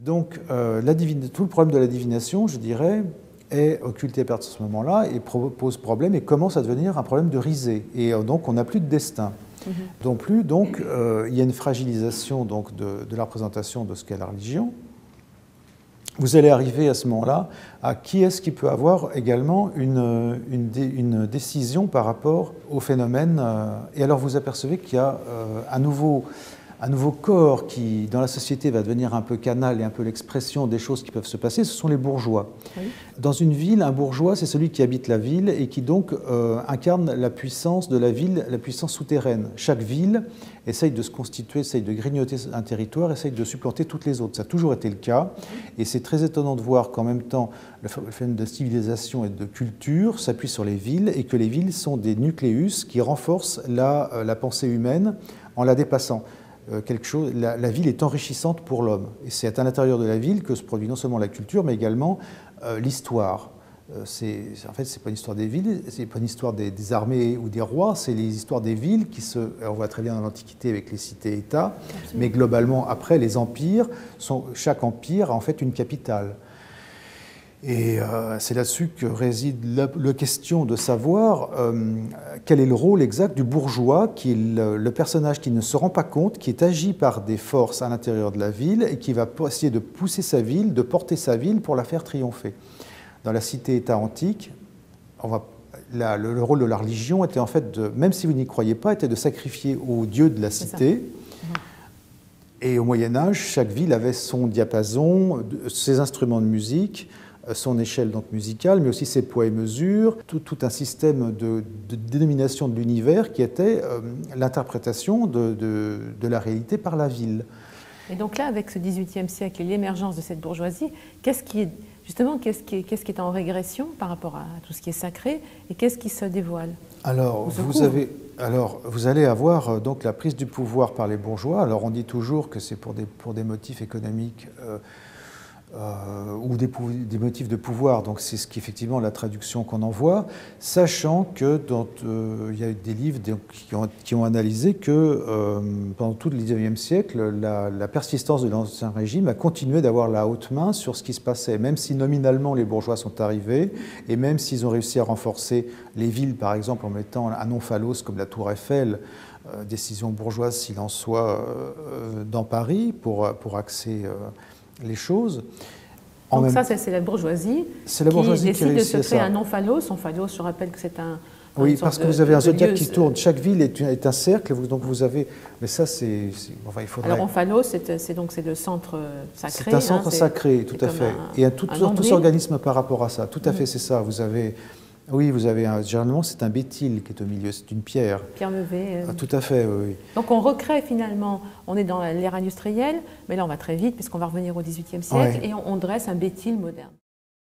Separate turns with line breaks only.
Donc, tout le problème de la divination, je dirais, est occulté à partir de ce moment-là et pose problème et commence à devenir un problème de risée. Et donc, on n'a plus de destin. Non plus, donc, il y a une fragilisation donc, de la représentation de ce qu'est la religion. Vous allez arriver à ce moment-là à qui est-ce qui peut avoir également une décision par rapport au phénomène. Et alors vous apercevez qu'il y a un nouveau corps qui, dans la société, va devenir un peu canal et un peu l'expression des choses qui peuvent se passer, ce sont les bourgeois. Oui. Dans une ville, un bourgeois, c'est celui qui habite la ville et qui donc incarne la puissance de la ville, la puissance souterraine. Chaque ville essaye de se constituer, essaye de grignoter un territoire, essaye de supplanter toutes les autres. Ça a toujours été le cas. Et c'est très étonnant de voir qu'en même temps, le phénomène de civilisation et de culture s'appuie sur les villes et que les villes sont des nucléus qui renforcent la pensée humaine en la dépassant. La ville est enrichissante pour l'homme. Et c'est à l'intérieur de la ville que se produit non seulement la culture, mais également l'histoire. En fait, ce n'est pas une histoire des villes, ce n'est pas une histoire des armées ou des rois, c'est les histoires des villes on voit très bien dans l'Antiquité avec les cités-États, mais globalement, après, les empires, chaque empire a en fait une capitale. Et c'est là-dessus que réside la question de savoir quel est le rôle exact du bourgeois, qui est le personnage qui ne se rend pas compte, qui est agi par des forces à l'intérieur de la ville et qui va essayer de pousser sa ville, de porter sa ville pour la faire triompher. Dans la cité-État antique, le rôle de la religion était en fait, même si vous n'y croyez pas, était de sacrifier aux dieux de la cité. Et au Moyen-Âge, chaque ville avait son diapason, ses instruments de musique, son échelle donc musicale, mais aussi ses poids et mesures, tout un système de dénomination de l'univers qui était l'interprétation de la réalité par la ville.
Et donc là, avec ce XVIIIe siècle et l'émergence de cette bourgeoisie, qu'est-ce qui est en régression par rapport à tout ce qui est sacré et qu'est-ce qui se dévoile?
Alors, vous allez avoir donc la prise du pouvoir par les bourgeois. Alors, on dit toujours que c'est pour des motifs économiques ou des motifs de pouvoir, donc c'est effectivement la traduction qu'on en voit, sachant que il y a eu des livres qui ont analysé que pendant tout le XIXe siècle, la persistance de l'Ancien Régime a continué d'avoir la haute main sur ce qui se passait, même si nominalement les bourgeois sont arrivés, et même s'ils ont réussi à renforcer les villes, par exemple, en mettant un omphalos comme la Tour Eiffel, décision bourgeoise s'il en soit, dans Paris, pour axer les choses.
Donc ça, c'est la bourgeoisie qui décide de se créer un omphalos. Omphalos, je rappelle que c'est un...
Oui, parce que vous avez un zodiaque qui tourne. Chaque ville est un cercle, donc vous avez... Mais ça, c'est... Enfin, il faudrait...
Alors, omphalos, c'est le centre sacré.
C'est un centre sacré, tout à fait. Et tout s'organisme par rapport à ça. Tout à fait, c'est ça. Vous avez... Oui, généralement, c'est un béthyle qui est au milieu, c'est une pierre.
Pierre levée.
Tout à fait, oui.
Donc on recrée finalement, on est dans l'ère industrielle, mais là on va très vite puisqu'on va revenir au XVIIIe siècle et on dresse un béthyle moderne.